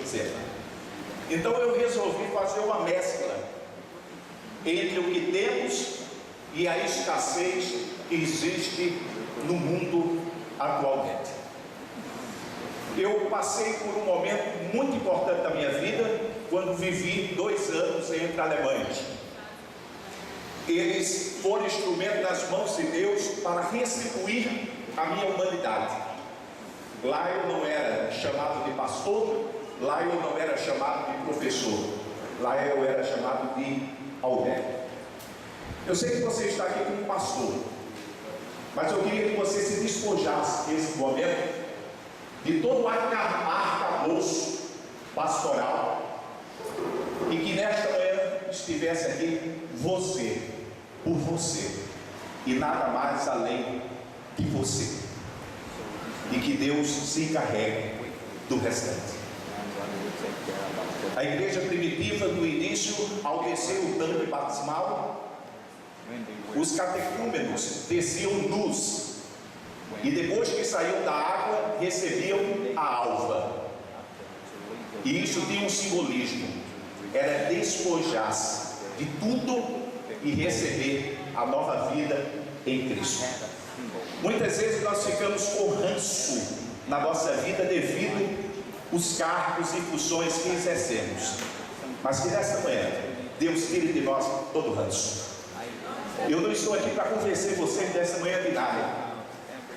dizendo. Então eu resolvi fazer uma mescla entre o que temos e a escassez que existe no mundo atualmente. Eu passei por um momento muito importante da minha vida, quando vivi 2 anos entre alemães. Eles foram instrumento nas mãos de Deus para restituir a minha humanidade. Lá eu não era chamado de pastor, lá eu não era chamado de professor, lá eu era chamado de Alberto. Eu sei que você está aqui como pastor, mas eu queria que você se despojasse nesse momento de todo o arcabouço pastoral, e que nesta manhã estivesse aqui você, por você, e nada mais além de você, e que Deus se encarregue do restante. A igreja primitiva, no início, ao descer o tanque batismal, os catecúmenos desciam nus, e depois que saíam da água, recebiam a alva. E isso tinha um simbolismo: era despojar-se de tudo e receber a nova vida em Cristo. Muitas vezes nós ficamos com ranço na nossa vida devido aos cargos e funções que exercemos, mas que nesta manhã Deus tire de nós todo o ranço. Eu não estou aqui para convencer vocês dessa manhã de nada.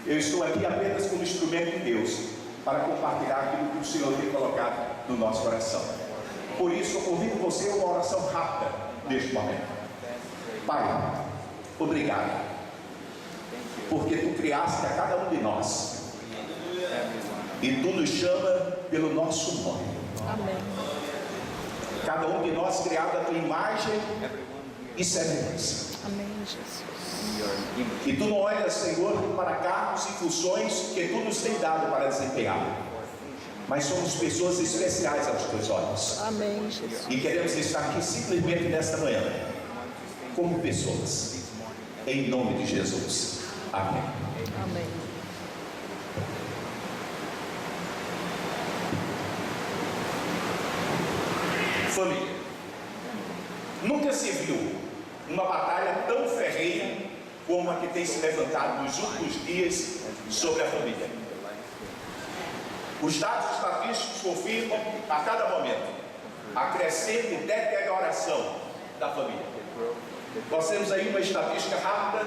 Eu estou aqui apenas como instrumento de Deus para compartilhar aquilo que o Senhor tem colocado no nosso coração. Por isso eu convido você a uma oração rápida neste momento. Pai, obrigado, porque Tu criaste a cada um de nós e Tu nos chama pelo nosso nome. Amém. Cada um de nós criado a Tua imagem e semelhança. Amém, Jesus. E Tu não olhas, Senhor, para cargos e funções que Tu nos tem dado para desempenhar, mas somos pessoas especiais aos Teus olhos. Amém, Jesus. E queremos estar aqui simplesmente nesta manhã como pessoas, em nome de Jesus. Amém. Amém. Família, nunca se viu uma batalha tão ferrenha como a que tem se levantado nos últimos dias sobre a família. Os dados estatísticos confirmam a cada momento a crescente deterioração da família. Nós temos aí uma estatística rápida: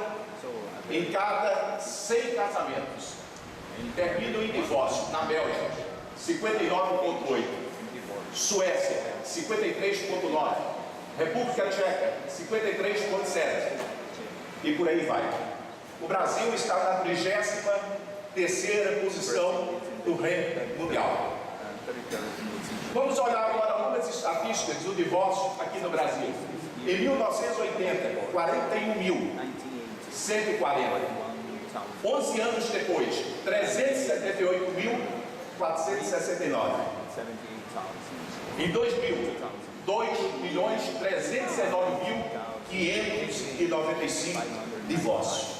em cada 100 casamentos terminam em divórcio. Na Bélgica, 59,8%, Suécia, 53,9%, República Tcheca, 53,7%, e por aí vai. O Brasil está na 33ª posição do ranking mundial. Vamos olhar agora algumas estatísticas do divórcio aqui no Brasil. Em 1980, 41.140. 11 anos depois, 378.469. Em 2000, 2.319.595 divórcios.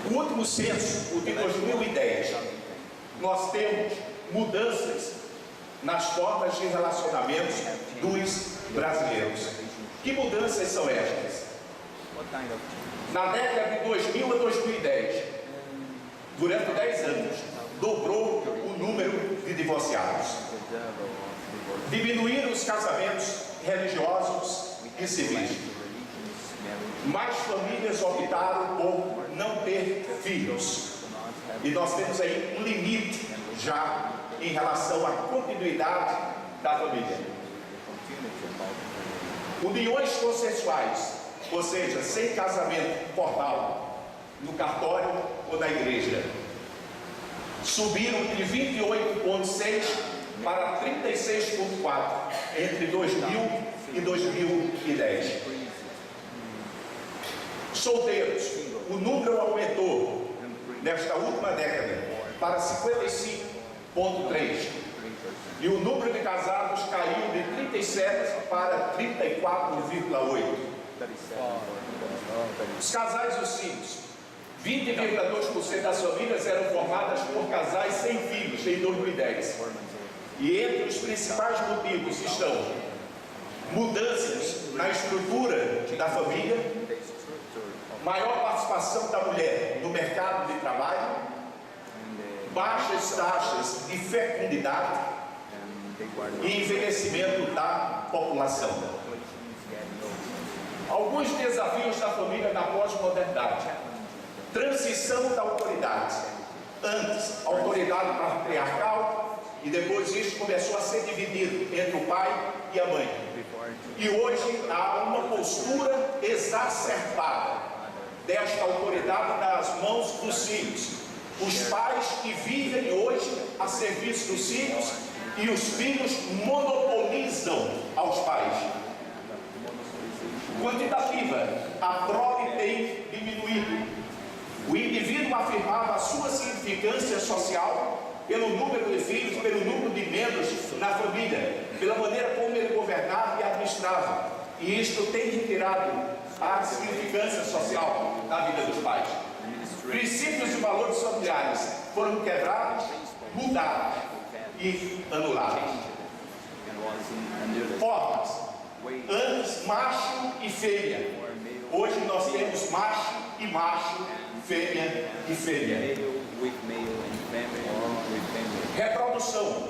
O último censo, o de 2010, nós temos mudanças nas formas de relacionamentos dos brasileiros. Que mudanças são estas? Na década de 2000 a 2010, durante 10 anos, dobrou o número de divorciados. Diminuíram os casamentos religiosos e civis. Mais famílias optaram por não ter filhos. E nós temos aí um limite já em relação à continuidade da família. Uniões consensuais, ou seja, sem casamento formal, no cartório ou na igreja, subiram de 28,6% para 36,4% entre 2000 e 2010. Solteiros, o número aumentou nesta última década para 55,3%, e o número de casados caiu de 37 para 34,8%. Os casais e os filhos, 20,2% das famílias eram formadas por casais sem filhos em 2010. E entre os principais motivos estão mudanças na estrutura da família, maior participação da mulher no mercado de trabalho, baixas taxas de fecundidade e envelhecimento da população. Alguns desafios da família na pós-modernidade. Transição da autoridade. Antes, autoridade patriarcal, e depois isso começou a ser dividido entre o pai e a mãe. E hoje há uma postura exacerbada desta autoridade nas mãos dos filhos. Os pais que vivem hoje a serviço dos filhos e os filhos monopolizam aos pais. Quantitativa, a prole tem diminuído. O indivíduo afirmava a sua significância social pelo número de filhos, pelo número de membros na família, pela maneira como ele governava e administrava. E isto tem retirado a significância social da vida dos pais. Princípios e valores familiares foram quebrados, mudados e anulados. Formas. Antes, macho e fêmea. Hoje nós temos macho e macho, fêmea e fêmea. Reprodução.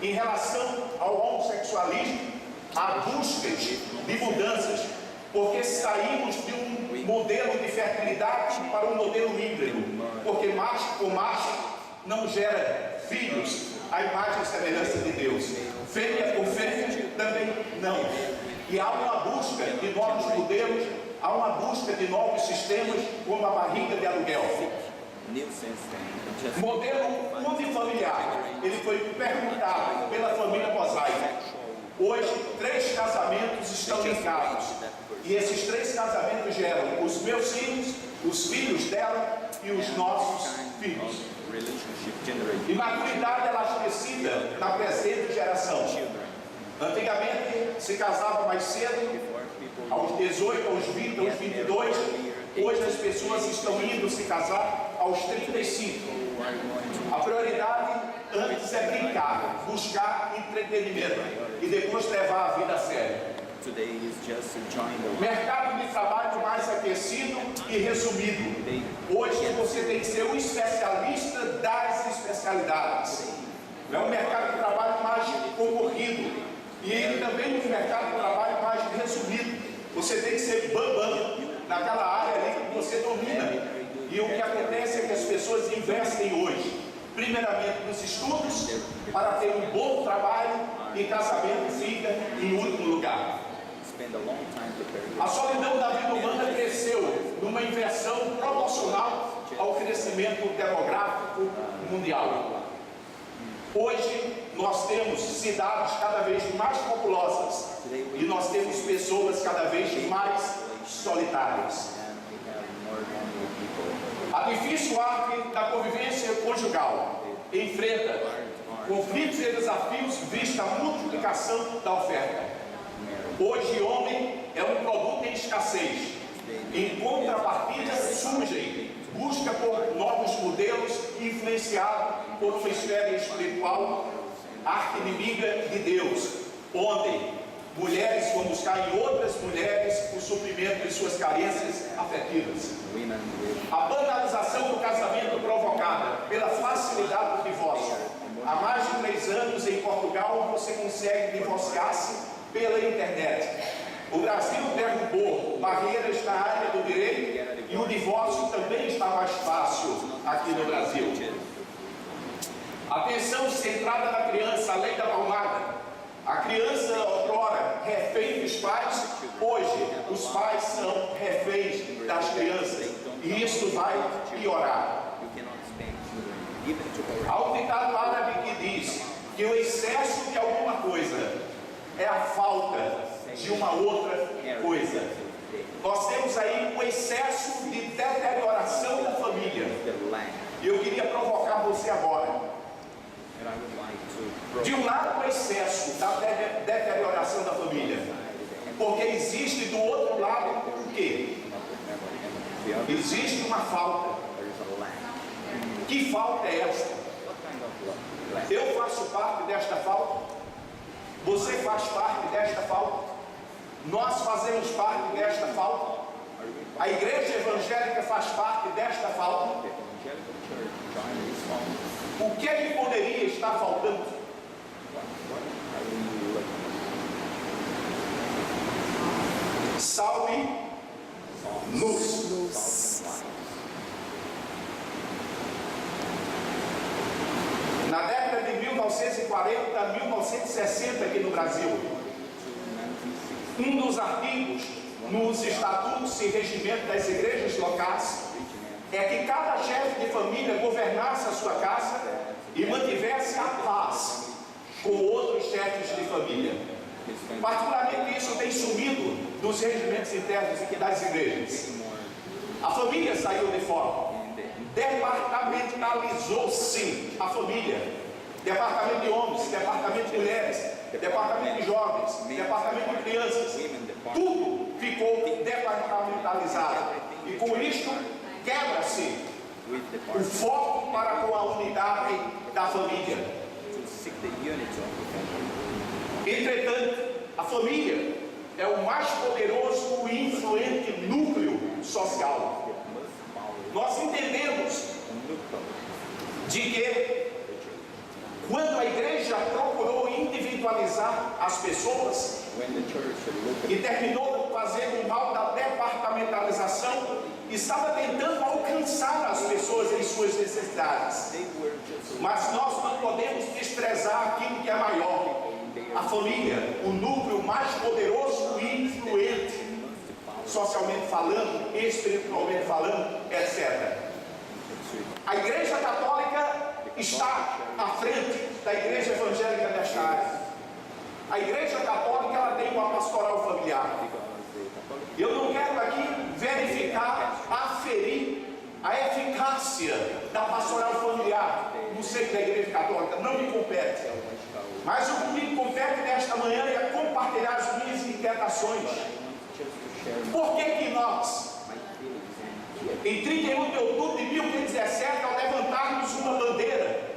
Em relação ao homossexualismo, há buscas de mudanças, porque saímos de um modelo de fertilidade para um modelo híbrido, porque macho com macho não gera filhos à imagem e semelhança de Deus, fêmea com fêmea também não. E há uma busca de novos modelos, há uma busca de novos sistemas, como a barriga de aluguel. Modelo unifamiliar, ele foi perguntado pela família mosaica. Hoje, 3 casamentos estão ligados. E esses 3 casamentos geram os meus filhos, os filhos dela e os nossos filhos. E maturidade elastecida na presente geração. Antigamente se casava mais cedo, aos 18, aos 20, aos 22. Hoje as pessoas estão indo se casar aos 35. A prioridade antes é brincar, buscar entretenimento e depois levar a vida a sério. Mercado de trabalho mais aquecido e resumido. Hoje você tem que ser um especialista das especialidades. É um mercado de trabalho mais concorrido e também um mercado de trabalho mais resumido. Você tem que ser bambam naquela área ali que você domina. E o que acontece é que as pessoas investem hoje, primeiramente nos estudos, para ter um bom trabalho, e casamento fica em último lugar. A solidão da vida humana cresceu numa inversão proporcional ao crescimento demográfico mundial. Hoje nós temos cidades cada vez mais populosas e nós temos pessoas cada vez mais solitárias. A difícil arte da convivência conjugal enfrenta conflitos e desafios vista a multiplicação da oferta. Hoje, homem é um produto em escassez. Em contrapartida, surgem busca por novos modelos, influenciado por uma esfera espiritual arqui-inimiga de Deus, onde mulheres vão buscar em outras mulheres o suprimento de suas carências afetivas. A banalização do casamento provocada pela facilidade do divórcio. Há mais de 3 anos em Portugal você consegue divorciar-se pela internet. O Brasil derrubou barreiras na área do direito e o divórcio também está mais fácil aqui no Brasil. Atenção centrada na criança, a lei da palmada. A criança, outrora, refém dos pais, hoje os pais são reféns das crianças. E isso vai piorar. Há um ditado árabe que diz que o excesso de alguma coisa é a falta de uma outra coisa. Nós temos aí um excesso de deterioração da família. E eu queria provocar você agora. De um lado, o excesso da deterioração da família, porque existe do outro lado o quê? Existe uma falta. Que falta é esta? Eu faço parte desta falta. Você faz parte desta falta. Nós fazemos parte desta falta. A igreja evangélica faz parte desta falta. O que é que poderia estar faltando? Salve-nos. Na década de 1940 a 1960 aqui no Brasil, um dos artigos nos estatutos e regimentos das igrejas locais é que cada chefe de família governasse a sua casa e mantivesse a paz com outros chefes de família. Particularmente isso tem sumido dos regimentos internos aqui das igrejas. A família saiu de fora. Departamentalizou-se a família. Departamento de homens, departamento de mulheres, departamento de jovens, departamento de crianças. Tudo ficou departamentalizado. E com isso quebra-se o foco para com a unidade da família. Entretanto, a família é o mais poderoso e influente núcleo social. Nós entendemos de que quando a igreja procurou individualizar as pessoas e terminou fazendo o mal da departamentalização, estava tentando alcançar as pessoas em suas necessidades. Mas nós não podemos desprezar aquilo que é maior. A família, o núcleo mais poderoso e influente, socialmente falando, espiritualmente falando, etc. A Igreja Católica está à frente da Igreja Evangélica nesta área. A Igreja Católica ela tem uma pastoral familiar. Eu não quero aqui verificar, aferir a eficácia da pastoral familiar no seio da Igreja Católica, não me compete. Mas o que me compete nesta manhã é compartilhar as minhas inquietações. Por que nós, em 31 de outubro de 2017, ao levantarmos uma bandeira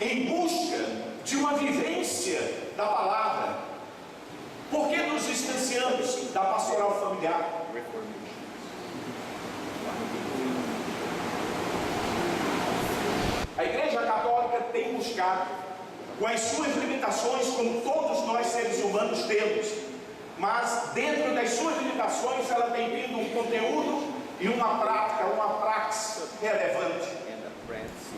em busca de uma vivência da palavra, por que nos distanciamos da pastoral familiar? A Igreja Católica tem buscado, com as suas limitações, como todos nós seres humanos temos, mas dentro das suas limitações ela tem tido um conteúdo e uma prática, uma praxis relevante.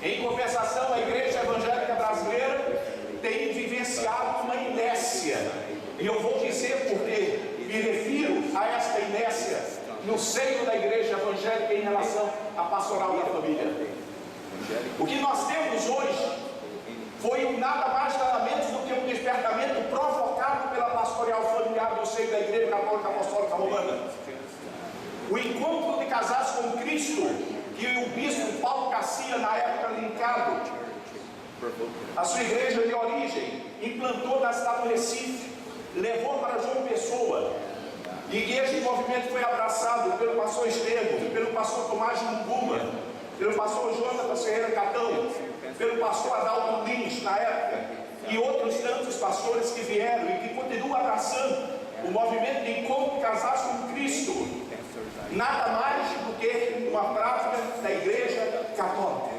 Em compensação, a Igreja Evangélica Brasileira tem vivenciado uma inércia, e eu vou dizer porque me refiro a esta inércia no seio da Igreja Evangélica em relação à pastoral da família. O que nós temos hoje foi nada mais nada menos do que um despertamento provocado pela pastoral familiar do seio da Igreja Católica Apostólica Romana. O encontro de casados com Cristo, que o bispo Paulo Garcia, na época linkado a sua igreja de origem, implantou na cidade do Recife, levou para João Pessoa, e que este movimento foi abraçado pelo pastor Estevão, pelo pastor Tomás de Mucuma, pelo pastor Jonas Ferreira Catão, pelo pastor Adalto Lins na época, e outros tantos pastores que vieram e que continuam abraçando o movimento de encontro de casados com Cristo, nada mais do que uma prática da Igreja Católica.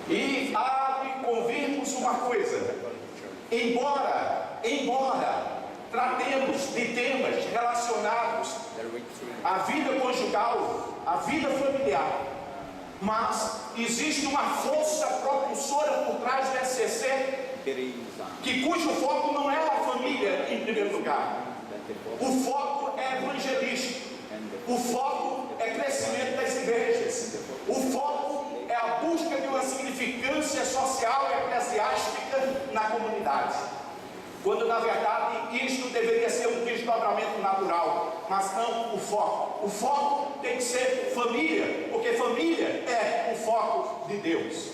E há de convirmos uma coisa: embora tratemos de temas relacionados à vida conjugal, à vida familiar, mas existe uma força propulsora por trás do SCC, cujo foco não é a família em primeiro lugar. O foco é evangelístico. O foco é crescimento das igrejas. O foco é a busca de uma significância social e eclesiástica na comunidade. Quando na verdade isto deveria ser um desdobramento natural, mas não o foco. O foco tem que ser família, porque família é o foco de Deus.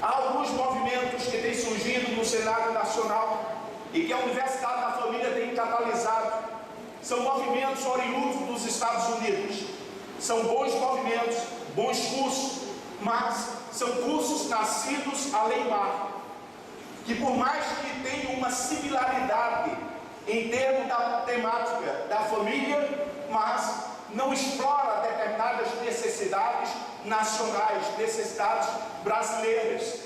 Há alguns movimentos que têm surgido no cenário nacional e que a Universidade da Família tem catalisado. São movimentos oriundos dos Estados Unidos. São bons movimentos, bons cursos, mas são cursos nascidos além mar, que por mais que tenham uma similaridade em termos da temática da família, mas não explora determinadas necessidades nacionais, necessidades brasileiras.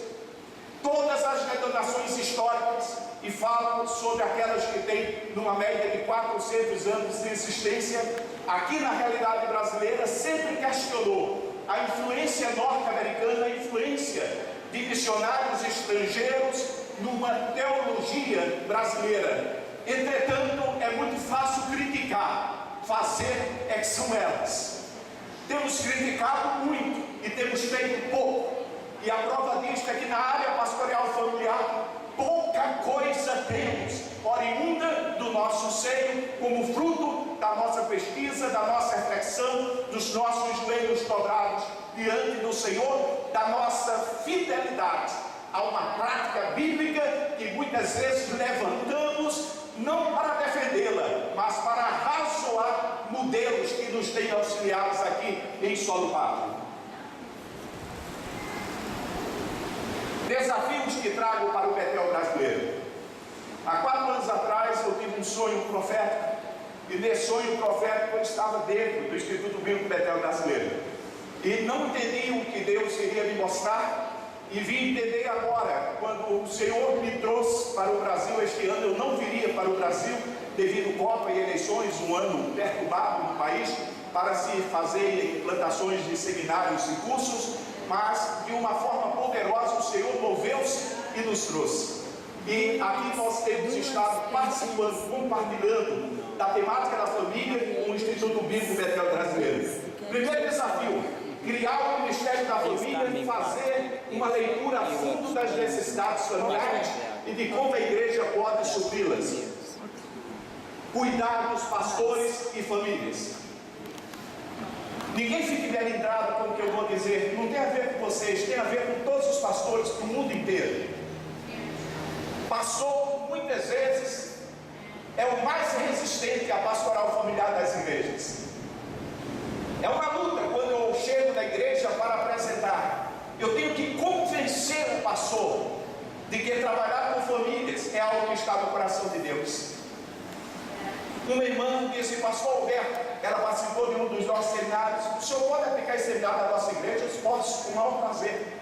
Todas as denominações históricas, e falam sobre aquelas que têm numa média de 400 anos de existência, aqui na realidade brasileira sempre questionou a influência norte-americana, a influência de missionários estrangeiros numa teologia brasileira. Entretanto, é muito fácil criticar, fazer é que são elas. Temos criticado muito e temos feito pouco, e a prova disto é que na área pastoral familiar pouca coisa temos oriunda do nosso seio, como fruto da nossa pesquisa, da nossa reflexão, dos nossos joelhos dobrados diante do Senhor, da nossa fidelidade a uma prática bíblica que muitas vezes levantamos não para defendê-la, mas para razoar modelos que nos têm auxiliados aqui em solo pátrio. Desafios que trago para o Betel brasileiro. Há 4 anos atrás eu tive um sonho profético, e nesse sonho profético eu estava dentro do Instituto Bíblico Betel brasileiro, e não entendi o que Deus iria me mostrar, e vim entender agora, quando o Senhor me trouxe para o Brasil este ano. Eu não viria para o Brasil devido à Copa e eleições, um ano perturbado no país, para se fazer implantações de seminários e cursos, mas de uma forma poderosa o Senhor moveu-se e nos trouxe. E aqui nós temos estado participando, compartilhando da temática da família com o Instituto Bíblico Betel brasileiro. Primeiro desafio: criar o Ministério da Família e fazer uma leitura a fundo das necessidades familiares e de como a igreja pode supri-las. Cuidar dos pastores e famílias. Ninguém fique melindrado com o que eu vou dizer, não tem a ver com vocês, tem a ver com todos os pastores do mundo inteiro. Pastor, muitas vezes, é o mais resistente à pastoral familiar das igrejas. É uma luta quando eu chego na igreja para apresentar. Eu tenho que convencer o pastor de que trabalhar com famílias é algo que está no coração de Deus. Uma irmã disse: pastor Alberto, ela participou de um dos nossos seminários, o senhor pode aplicar esse seminário na nossa igreja? Eu posso, com o maior prazer.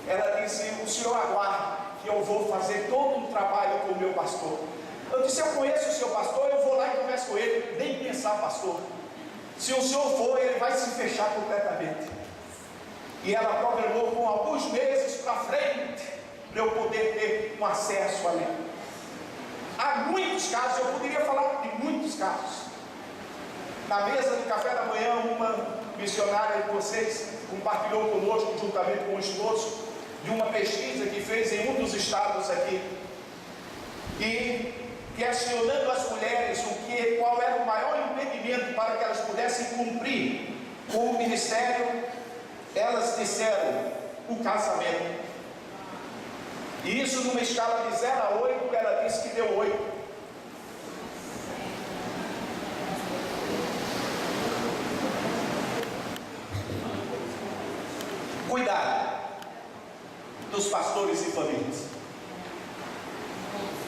Ela disse: o senhor aguarde, que eu vou fazer todo um trabalho com o meu pastor. Eu disse: eu conheço o seu pastor, eu vou lá e converso com ele. Nem pensar, pastor, se o senhor for, ele vai se fechar completamente. E ela programou com alguns meses para frente, para eu poder ter um acesso ali. Há muitos casos, eu poderia falar de muitos casos. Na mesa do café da manhã, uma missionária de vocês compartilhou conosco, juntamente com o esposo, de uma pesquisa que fez em um dos estados aqui, e questionando as mulheres qual era o maior impedimento para que elas pudessem cumprir com o ministério. Elas disseram: o casamento. E isso numa escala de 0 a 8, ela disse que deu 8. Cuidado dos pastores e famílias.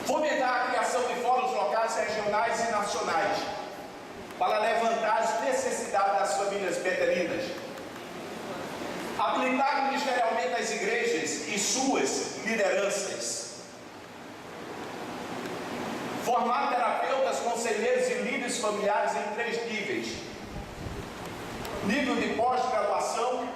Fomentar a criação de fóruns locais, regionais e nacionais para levantar as necessidades das famílias betelinas. Habilitar ministerialmente as igrejas e suas lideranças. Formar terapeutas, conselheiros e líderes familiares em 3 níveis: nível de pós-graduação,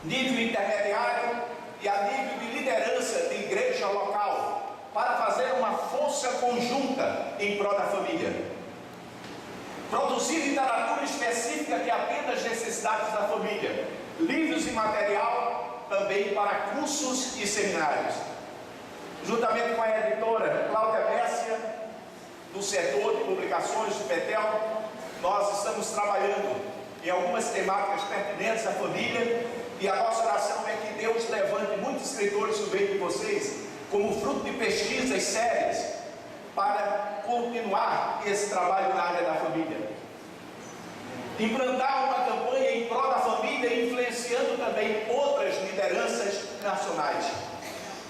nível intermediário e a nível de liderança de igreja local, para fazer uma força conjunta em prol da família. Produzir literatura específica que atenda às necessidades da família, livros e material também para cursos e seminários. Juntamente com a editora Cláudia Messia, do setor de publicações do Betel, nós estamos trabalhando em algumas temáticas pertinentes à família, e a nossa oração é que Deus levante muitos escritores no meio de vocês, como fruto de pesquisas sérias, para continuar esse trabalho na área da família. Implantar uma campanha em prol da família, influenciando também também outras lideranças nacionais.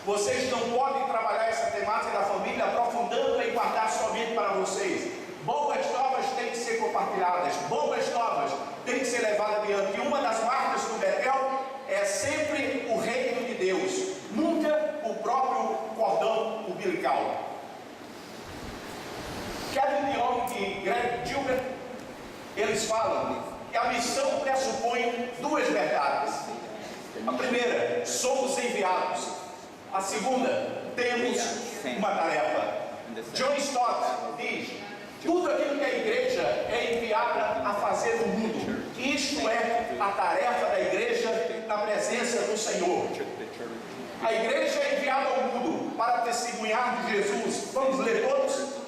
Vocês não podem trabalhar essa temática da família aprofundando e guardar somente para vocês. Boas novas têm que ser compartilhadas, boas novas têm que ser levadas adiante. E uma das marcas do Betel é sempre o reino de Deus, nunca o próprio cordão umbilical. Kevin DeYoung e Greg Gilbert, eles falam que a missão pressupõe duas verdades. A primeira, somos enviados. A segunda, temos uma tarefa. John Stott diz: tudo aquilo que a igreja é enviada a fazer no mundo, isto é a tarefa da igreja na presença do Senhor. A igreja é enviada ao mundo para testemunhar de Jesus. Vamos ler todos?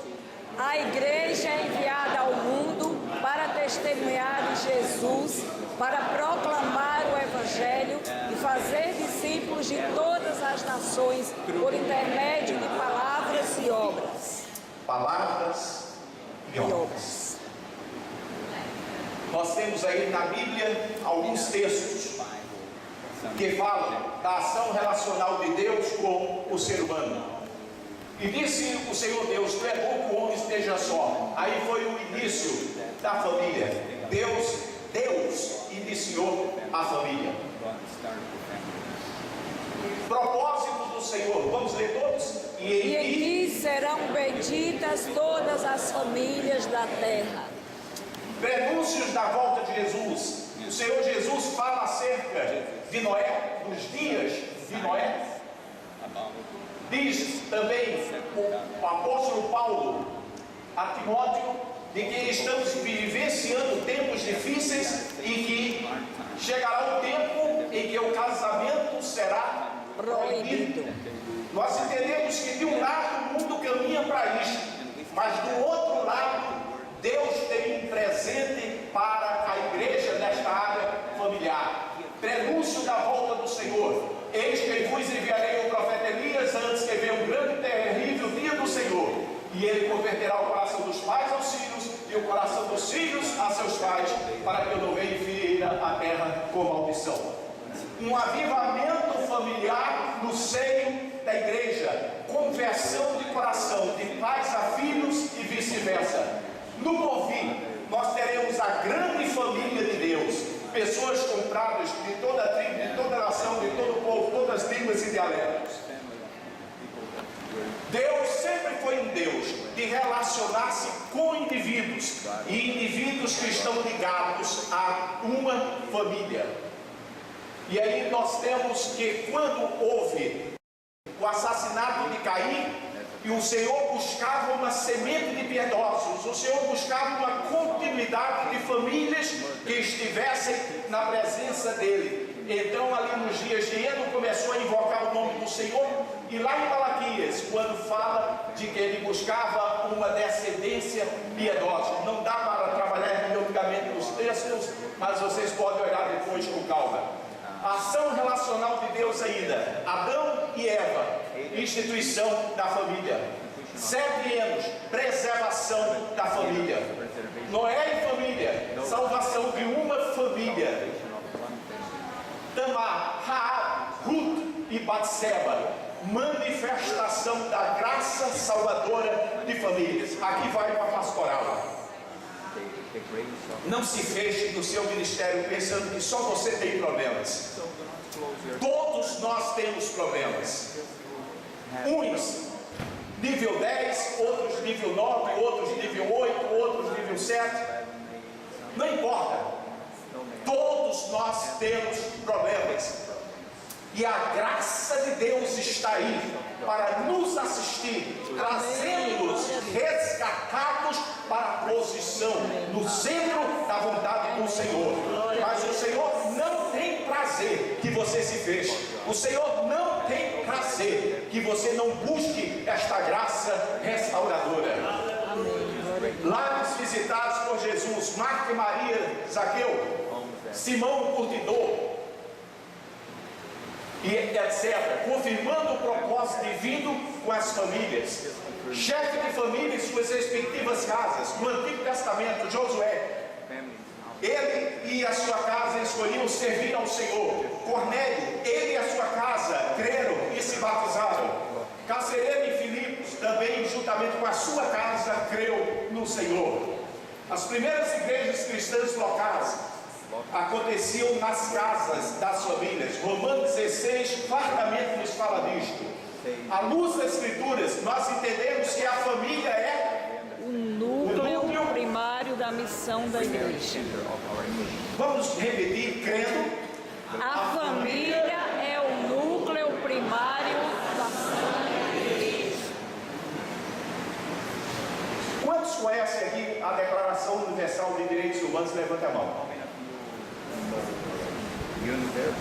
A igreja é enviada ao mundo para testemunhar de Jesus, para proclamar o Evangelho e fazer discípulos de todas as nações por intermédio de palavras e obras. Palavras e obras. Nós temos aí na Bíblia alguns textos que falam da ação relacional de Deus com o ser humano. E disse o Senhor Deus: não é bom que o homem esteja só. Aí foi o início da família. Deus iniciou a família. Propósito do Senhor, vamos ler todos? E em ti serão benditas todas as famílias da terra. Prenúncios da volta de Jesus. O Senhor Jesus fala acerca de Noé, dos dias de Noé. Diz também o apóstolo Paulo a Timóteo de que estamos vivenciando tempos difíceis e que chegará o tempo em que o casamento será proibido. Nós entendemos que de um lado o mundo caminha para isso, mas do outro lado Deus tem um presente para a igreja nesta área familiar. Prenúncio da volta do Senhor. Eis que vos enviarei o profeta Elias antes que venha um grande e terrível dia do Senhor. E ele converterá o coração dos pais aos filhos e o coração dos filhos a seus pais, para que eu não venha e fira a terra com maldição. Um avivamento familiar no seio da igreja, conversão de coração de pais a filhos e vice-versa. No porvir, nós teremos a grande família de Deus. Pessoas compradas de toda a tribo, de toda a nação, de todo o povo, todas as línguas e dialetos. Deus sempre foi um Deus de relacionar-se com indivíduos, e indivíduos que estão ligados a uma família. E aí nós temos que quando houve o assassinato de Caim, e o Senhor buscava uma semente de piedosos, o Senhor buscava uma continuidade de famílias que estivessem na presença dele. Então ali nos dias de Eno começou a invocar o nome do Senhor, e lá em Malaquias, quando fala de que ele buscava uma descendência piedosa, não dá para trabalhar hermeneuticamente nos textos, mas vocês podem olhar depois com calma. A ação relacional de Deus ainda, Adão e Eva, instituição da família. 7 anos, preservação da família. Noé e família, salvação de uma família. Tamar, Raab, Ruth e Batseba, manifestação da graça salvadora de famílias. Aqui vai para a pastoral. Não se feche no seu ministério pensando que só você tem problemas. Todos nós temos problemas. Uns nível 10, outros nível 9, outros nível 8, outros nível 7. Não importa. Todos nós temos problemas. E a graça de Deus está aí para nos assistir, trazendo-nos resgatados para a posição no centro da vontade do Senhor. Mas o Senhor não tem prazer que você se feche. O Senhor não tem prazer que você não busque esta graça restauradora. Lares visitados por Jesus, Marta e Maria, Zaqueu, Simão o curtidor, e etc., confirmando o propósito divino com as famílias. Chefe de família em suas respectivas casas. No Antigo Testamento, Josué, ele e a sua casa escolhiam servir ao Senhor. Cornélio, ele e a sua casa creram e se batizaram. Cacerene e Filipos também, juntamente com a sua casa, creu no Senhor. As primeiras igrejas cristãs locais aconteciam nas casas das famílias. Romanos 16 fartamente nos fala disto. À luz das Escrituras, nós entendemos que a família é o núcleo primário da missão da igreja. Vamos repetir, crendo. A família é o núcleo primário da missão da igreja. Quantos conhecem aqui a Declaração Universal de Direitos Humanos? Levanta a mão.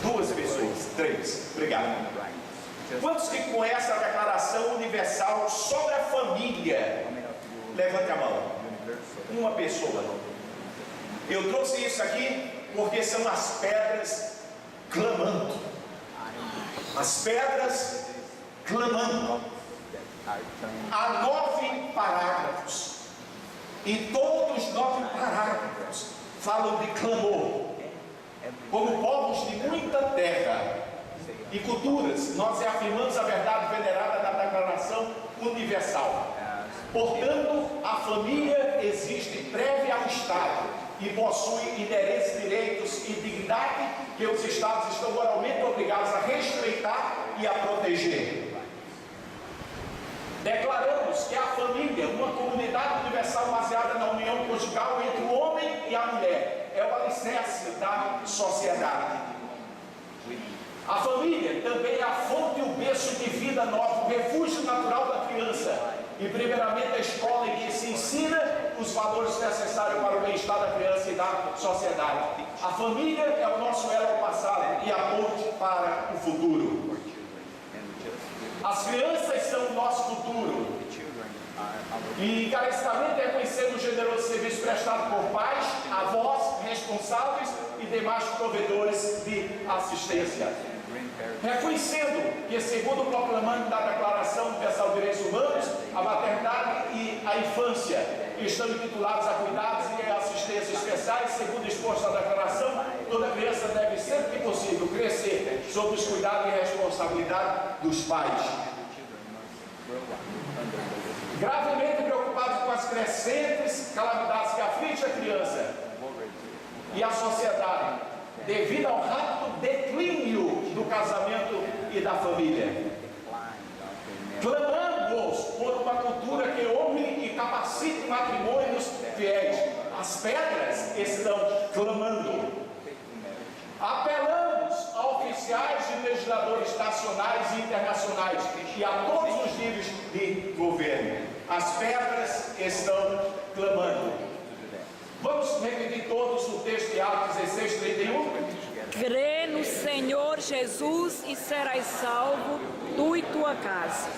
2 pessoas, 3. Obrigado. Quantos que conhecem a Declaração Universal sobre a família? Levante a mão. Uma pessoa. Eu trouxe isso aqui porque são as pedras clamando. As pedras clamando. Há 9 parágrafos. E todos os 9 parágrafos falam de clamor. Como povos de muita terra e culturas, nós reafirmamos a verdade venerada da Declaração Universal. Portanto, a família existe prévia ao Estado e possui inerentes direitos e dignidade que os Estados estão moralmente obrigados a respeitar e a proteger. Declaramos que a família, uma comunidade universal baseada na união conjugal entre o homem e a mulher, é o alicerce da sociedade. A família também é a fonte e o berço de vida nova, o refúgio natural da criança. E primeiramente a escola em que se ensina os valores necessários para o bem-estar da criança e da sociedade. A família é o nosso elo ao passado e a ponte para o futuro. As crianças são o nosso futuro. E encarecidamente reconhecendo o generoso serviço prestado por pais, avós, responsáveis e demais provedores de assistência. Reconhecendo que, segundo o proclamante da Declaração Universal de Direitos Humanos, a maternidade e a infância estão intitulados a cuidados e assistência especiais, segundo exposto na Declaração, toda criança deve, sempre que possível, crescer sob os cuidados e responsabilidade dos pais. Gravemente preocupados com as crescentes calamidades que afligem a criança e a sociedade, devido ao rápido declínio do casamento e da família. Clamamos por uma cultura que honre e capacite matrimônios fiéis. As pedras estão clamando. Apelamos a oficiais e legisladores nacionais e internacionais e a todos os níveis de governo. As pedras estão clamando. Vamos repetir todos o texto de Atos 16:31? Crê no Senhor Jesus e serás salvo, tu e tua casa.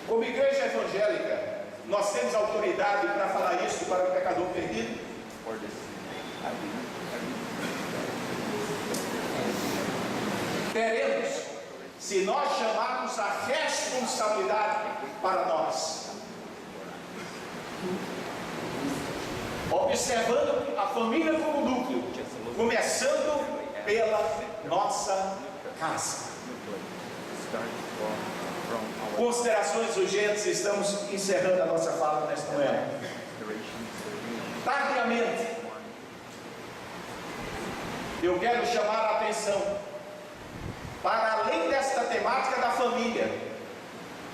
Como igreja evangélica, nós temos autoridade para falar isso para o pecador perdido? Teremos, se nós chamarmos a responsabilidade para nós. Observando a família como núcleo, começando pela nossa casa. Considerações urgentes, estamos encerrando a nossa fala nesta manhã. Tardiamente, eu quero chamar a atenção para além desta temática da família,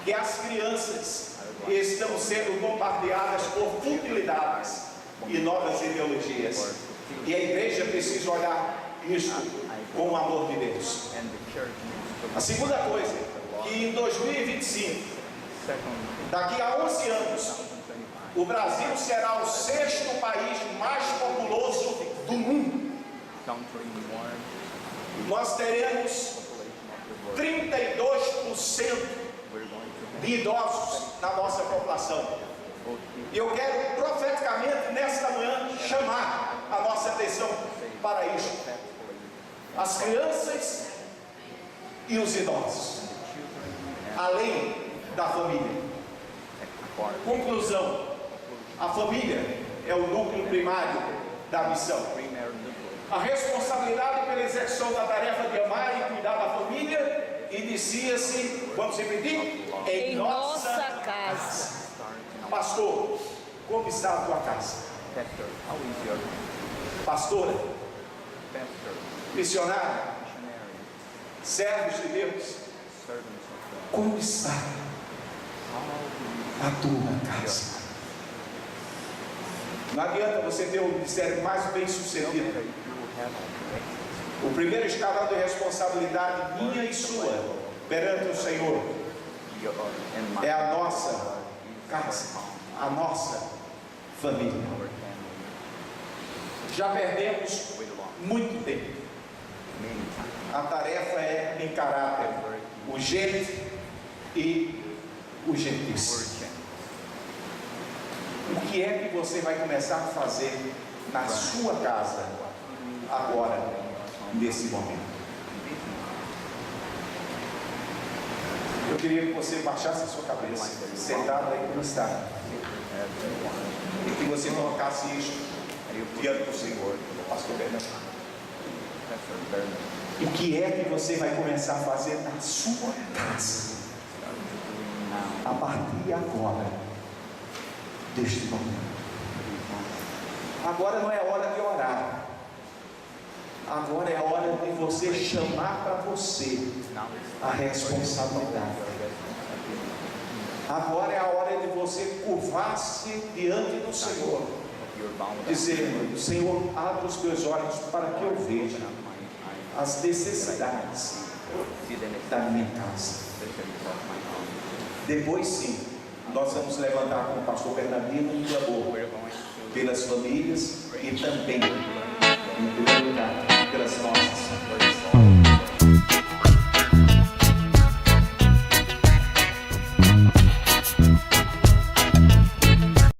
que as crianças estão sendo bombardeadas por futilidades e novas ideologias, e a igreja precisa olhar isso com o amor de Deus. A segunda coisa, que em 2025, daqui a 11 anos, o Brasil será o 6º país mais populoso do mundo. Nós teremos 32% de idosos na nossa população. Eu quero profeticamente nesta manhã chamar a nossa atenção para isso. As crianças e os idosos, além da família. Conclusão: a família é o núcleo primário da missão. a responsabilidade pela execução da tarefa de amar e cuidar da família, inicia-se, vamos repetir? Em nossa casa. Pastor, como está a tua casa? Pastor, how is your Pastora, pastor, missionária, missionary, servos de Deus, servants of God? como está How do a tua casa? Não adianta você ter o ministério mais bem you sucedido. if you have O primeiro escalão de responsabilidade minha e sua perante o Senhor your and my é a nossa casa, a nossa família. our family Já perdemos with long muito tempo. many times. A tarefa é em caráter urgente e urgentíssimo. Urgent. O que é que você vai começar a fazer na sua casa agora, nesse momento? Eu queria que você baixasse a sua cabeça, sentado aí como está, e que você colocasse isto diante do Senhor, pastor Bernardo. Pastor Bernard, O que é que você vai começar a fazer na sua casa, now a partir de agora, deste momento? Agora não é hora de orar. Agora é hora de você chamar para você a responsabilidade. Agora é a hora de você curvar-se diante do Senhor, dizendo: Senhor, abre os teus olhos para que eu veja as necessidades da minha casa. Depois sim, nós vamos levantar com o pastor Bernardino um clamor pelas famílias e também, em primeiro lugar, pelas nossas.